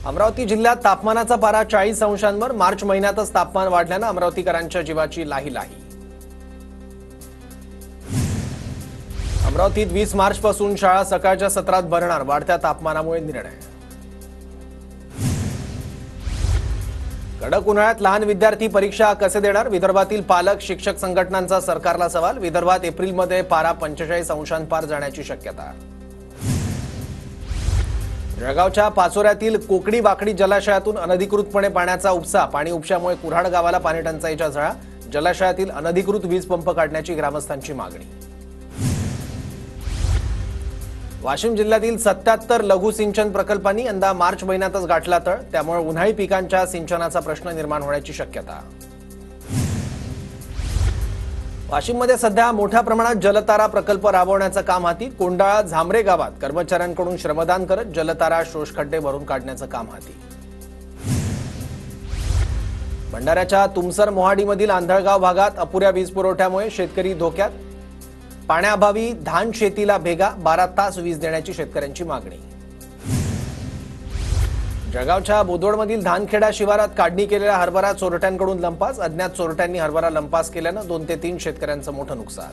अमरावती जिल्ह्यात तापमानाचा पारा 40 अंशांवर मार्च महिन्यातच तापमान वाढल्याने अमरावतीकरांच्या जीवाची लाहीलाही। अमरावतीत 20 मार्च पासून शाळा सकाळच्या सत्रात भरणार, वाढत्या तापमानामुळे निर्णय। कडक उन्हाळ्यात लहान विद्यार्थी परीक्षा कसे देणार, विदर्भातील पालक शिक्षक संघटनांचा सरकारला सवाल। विदर्भात एप्रिलमध्ये पारा 45 अंशांपार जाण्याची शक्यता। जळगावच्या पाचोऱ्यातील कोकडी वाकडी जलाशयातून अनधिकृतपणे पाण्याचा उपसा, पाणी उपशामुळे कुऱ्हाड गावाला पाणी टंचाईच्या झळा। जलाशयातील अनधिकृत वीज पंप काढण्याची ग्रामस्थांची मागणी। वाशिम जिल्ह्यातील 77 लघु सिंचन प्रकल्पांनी यंदा मार्च महिन्यातच गाठला तळ, त्यामुळे उन्हाळी पिकांच्या सिंचनाचा प्रश्न निर्माण होण्याची शक्यता। वाशिममध्ये सध्या मोठ्या प्रमाणात जलतारा प्रकल्प राबवण्याचं काम हाती। कोंडाळा झांबरे गावात कर्मचाऱ्यांकडून श्रमदान करत जलतारा शोषखड्डे भरून काढण्याचं काम हाती। भंडाऱ्याच्या तुमसर मोहाडीमधील आंधळगाव भागात अपुऱ्या वीज पुरवठ्यामुळे शेतकरी धोक्यात। पाण्याअभावी धान शेतीला भेगा, 12 तास वीज देण्याची शेतकऱ्यांची मागणी। जळगावच्या बोदवडमधील धानखेडा शिवारात काढणी केलेल्या हरभरा चोरट्यांकडून लंपास। अज्ञात चोरट्यांनी हरभरा लंपास केल्यानं 2 ते 3 शेतकऱ्यांचं मोठं नुकसान।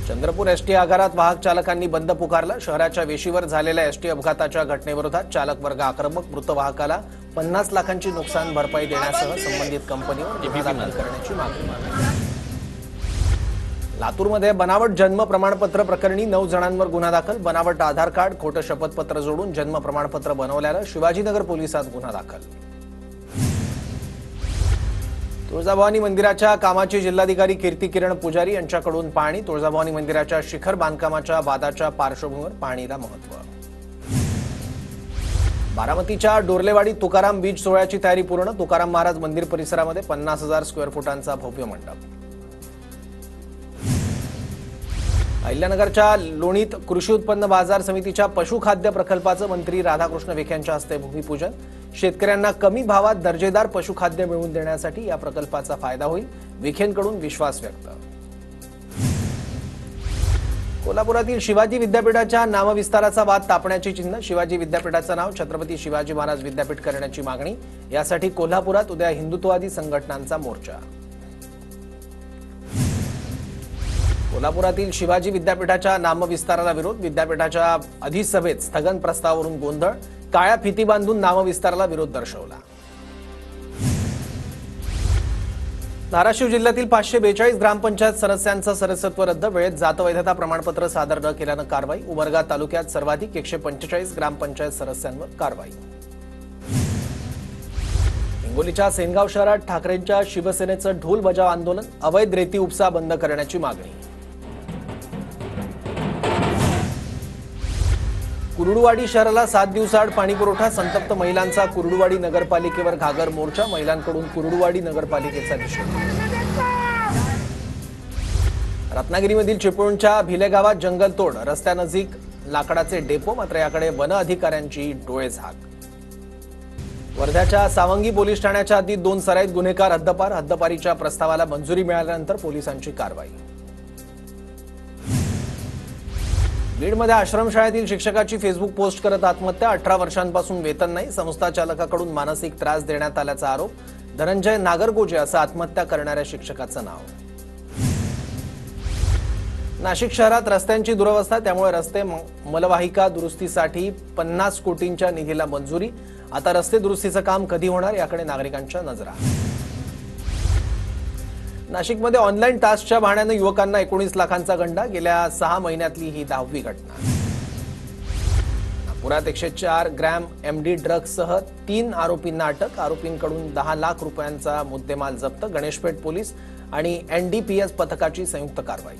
चंद्रपूर एसटी आगारात वाहक चालकांनी बंद पुकारला। शहराच्या वेशीवर झालेल्या एसटी अपघाताच्या घटनेविरोधात चालक वर्ग आक्रमक। मृत वाहकाला 50 लाखांची नुकसान भरपाई देण्यासह संबंधित कंपनीवर गुन्हा दाखल करण्याची मागणी। लातूरमध्ये बनावट जन्म प्रमाणपत्र प्रकरणी 9 जणांवर गुन्हा दाखल। बनावट आधार कार्ड, खोटं शपथपत्र जोडून जन्म प्रमाणपत्र बनवल्यानं शिवाजीनगर पोलिसात गुन्हा दाखल। तुळजाभवानी मंदिराच्या कामाची जिल्हाधिकारी कीर्ती किरण पुजारी यांच्याकडून पाहणी। तुळजाभवानी मंदिराच्या शिखर बांधकामाच्या वादाच्या पार्श्वभूमीवर पाहणीला महत्त्व। बारामतीच्या डोरलेवाडी तुकाराम बीज सोहळ्याची तयारी पूर्ण। तुकाराम महाराज मंदिर परिसरामध्ये 50,000 स्क्वेअर फुटांचा भव्य मंडप। अहिल्यानगरच्या लोणीत कृषी उत्पन्न बाजार समितीच्या पशुखाद्य प्रकल्पाचं मंत्री राधाकृष्ण विखे यांच्या हस्ते भूमिपूजन। शेतकऱ्यांना कमी भावात दर्जेदार पशुखाद्य मिळवून देण्यासाठी या प्रकल्पाचा फायदा होईल, विखेंकडून विश्वास व्यक्त। कोल्हापुरातील शिवाजी विद्यापीठाच्या नामविस्ताराचा वाद तापण्याची चिन्ह। शिवाजी विद्यापीठाचं नाव छत्रपती शिवाजी महाराज विद्यापीठ करण्याची मागणी। यासाठी कोल्हापुरात उद्या हिंदुत्ववादी संघटनांचा मोर्चा। कोल्हापुरातील शिवाजी विद्यापीठाच्या नामविस्ताराला विरोध। विद्यापीठाच्या अधिसभेत स्थगन प्रस्तावावरून गोंधळ। काळ्या फिती बांधून नामविस्ताराला विरोध दर्शवला। धाराशिव जिल्ह्यातील 542 ग्रामपंचायत सदस्यांचं सदस्यत्व रद्द। वेळेत जातवैधता प्रमाणपत्र सादर न केल्यानं कारवाई। उमरगा तालुक्यात सर्वाधिक 145 ग्रामपंचायत सदस्यांवर कारवाई। हिंगोलीच्या सेनगाव शहरात ठाकरेंच्या शिवसेनेचं ढोल बजाव आंदोलन। अवैध रेती उपसा बंद करण्याची मागणी। कुर्डुवाडी शहराला 7 दिवसाआड पाणीपुरवठा। संतप्त महिलांचा कुर्डुवाडी नगरपालिकेवर घागर मोर्चा। महिलांकडून कुर्डुवाडी नगरपालिकेचा निषेध। रत्नागिरीमधील चिपळूणच्या भिले गावात जंगलतोड। रस्त्यानजीक लाकडाचे डेपो, मात्र याकडे वन अधिकाऱ्यांची डोळेझाक। वर्ध्याच्या सावंगी पोलीस ठाण्याच्या हद्दीत 2 सराईत गुन्हेगार हद्दपार। हद्दपारीच्या प्रस्तावाला मंजुरी मिळाल्यानंतर पोलिसांची कारवाई। बीडमध्ये आश्रमशाळेतील शिक्षकाची फेसबुक पोस्ट करत आत्महत्या। 18 वर्षांपासून वेतन नाही, संस्था चालकाकडून मानसिक त्रास देण्यात आल्याचा आरोप। धनंजय नागरगोजे असं आत्महत्या करणाऱ्या शिक्षकाचं नाव। नाशिक शहरात रस्त्यांची दुरवस्था, त्यामुळे रस्ते मलवाहिका दुरुस्तीसाठी 50 कोटींच्या निधीला मंजुरी। आता रस्ते दुरुस्तीचं काम कधी होणार याकडे नागरिकांच्या नजरा। नाशिकमध्ये ऑनलाईन टास्कच्या बहाण्यानं युवकांना 19 लाखांचा गंडा। गेल्या 6 महिन्यातली ही 10वी घटना। नागपुरात 104 ग्रॅम MD ड्रग्जसह 3 आरोपींना अटक। आरोपींकडून 10 लाख रुपयांचा मुद्देमाल जप्त। गणेशपेठ पोलीस आणि NDPS पथकाची संयुक्त कारवाई।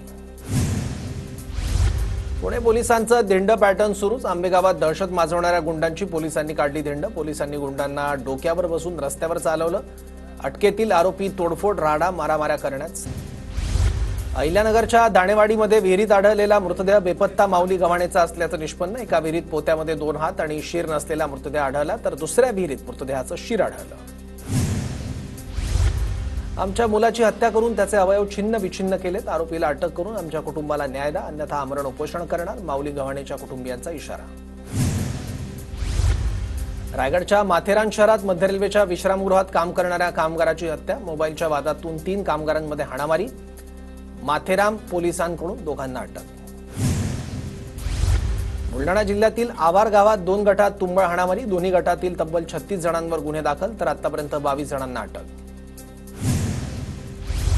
पुणे पोलिसांचं धिंड पॅटर्न सुरूच। आंबेगावात दहशत माजवणाऱ्या गुंडांची पोलिसांनी काढली धिंड। पोलिसांनी गुंडांना डोक्यावर बसून रस्त्यावर चालवलं। अटकेतील आरोपी तोडफोड, राडा, मारामाऱ्या करण्यात। अहिल्यानगरच्या दाणेवाडीमध्ये विहिरीत आढळलेला मृतदेह बेपत्ता माऊली गव्हाणेचा असल्याचं निष्पन्न। एका विहिरीत पोत्यामध्ये 2 हात आणि शीर नसलेला मृतदेह आढळला, तर दुसऱ्या विहिरीत मृतदेहाचं शीर आढळलं। आमच्या मुलाची हत्या करून त्याचे अवयव छिन्न विछिन्न केलेत। आरोपीला अटक करून आमच्या कुटुंबाला न्याय द्या, अन्यथा आमरण उपोषण करणार, माऊली गव्हाणेच्या कुटुंबियांचा इशारा। रायगडच्या माथेरान शहरात मध्य रेल्वेच्या विश्रामगृहात काम करणाऱ्या कामगाराची हत्या, मोबाईलच्या वादातून 3 कामगारांमध्ये हाणामारी, माथेरान पोलिसांकडून दोघांना अटक. बुलढाणा जिल्ह्यातील आवार गावात 2 गटात तुंबळ हाणामारी, दोन्ही गटातील तब्बल 36 जणांवर गुन्हे दाखल, तर आतापर्यंत 22 जणांना अटक.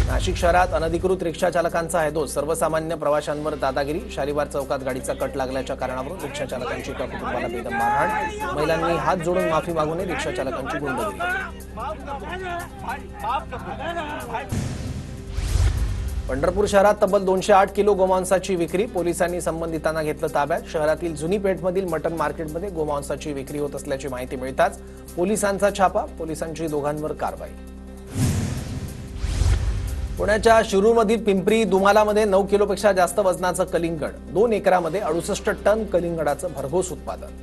नाशिक शहरात अनधिकृत रिक्षा चालकांचा हैदोस, सर्वसामान्य प्रवाशांवर दादागिरी, शालिवार चौकात गाडीचा कट लागल्याच्या कारणावरून रिक्षा चालकांची एका कुटुंबाला बेदम मारहाण, महिलांनी हात जोडून माफी मागू नये, रिक्षा चालकांची गुंडगिरी. पंढरपूर शहरात तब्बल 208 किलो गोमांसाची विक्री, पोलिसांनी संबंधितांना घेतलं ताब्यात. शहरातील जुनी पेठमधील मटन मार्केटमध्ये गोमांसाची विक्री होत असल्याची माहिती मिळताच पोलिसांचा छापा, पोलिसांची दोघांवर कारवाई. पुण्याच्या शिरूरमधील पिंपरी दुमालामध्ये 9 किलोपेक्षा जास्त वजनाचं कलिंगड, 2 एकरामध्ये 68 टन कलिंगडाचं भरघोस उत्पादन.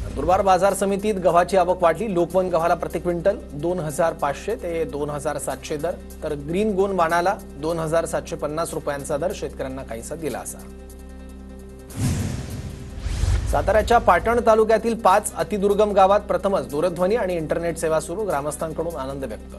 नंदुरबार बाजार समितीत गव्हाची आवक वाढली, लोकवन गव्हाला प्रति क्विंटल 2500 ते 2700 दर, तर ग्रीन गोन वाणाला 2750 रुपयांचा दर, शेतकऱ्यांना काहीसा दिलासा. साताऱ्याच्या पाटण तालुक्यातील 5 अतिदुर्गम गावात प्रथमच दूरध्वनी आणि इंटरनेट सेवा सुरू, ग्रामस्थांकडून आनंद व्यक्त.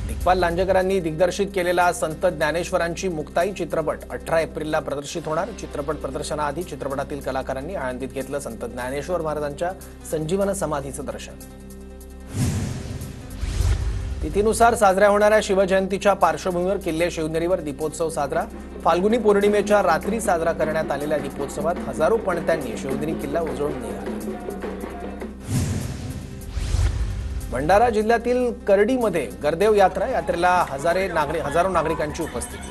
दिग्पाल लांजेकरांनी दिग्दर्शित केलेला संत ज्ञानेश्वरांची मुक्ताई चित्रपट 18 एप्रिलला प्रदर्शित होणार. चित्रपट प्रदर्शनाआधी चित्रपटातील कलाकारांनी आळंदीत घेतलं संत ज्ञानेश्वर महाराजांच्या संजीवन समाधीचं दर्शन. तिथीनुसार साजऱ्या होणाऱ्या शिवजयंतीच्या पार्श्वभूमीवर किल्ले शिवनेरीवर दीपोत्सव साजरा. फाल्गुनी पौर्णिमेच्या रात्री साजरा करण्यात आलेल्या दीपोत्सवात हजारो पणत्यांनी शिवनेरी किल्ला उजळून निघाला. भंडारा जिल्ह्यातील करडीमध्ये गर्देव यात्रेला हजारो नागरिकांची उपस्थिती.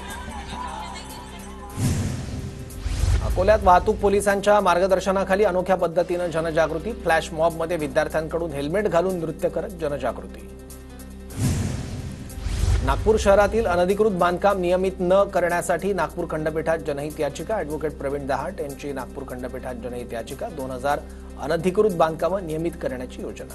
अकोल्यात वाहतूक पोलिसांच्या मार्गदर्शनाखाली अनोख्या पद्धतीनं जनजागृती, फ्लॅश मॉबमध्ये विद्यार्थ्यांकडून हेल्मेट घालून नृत्य करत जनजागृती. नागपूर शहरातील अनधिकृत बांधकाम नियमित न करण्यासाठी नागपूर खंडपीठात जनहित याचिका, ॲडव्होकेट प्रवीण दहाट यांची नागपूर खंडपीठात जनहित याचिका. 2000 अनधिकृत बांधकामं नियमित करण्याची योजना.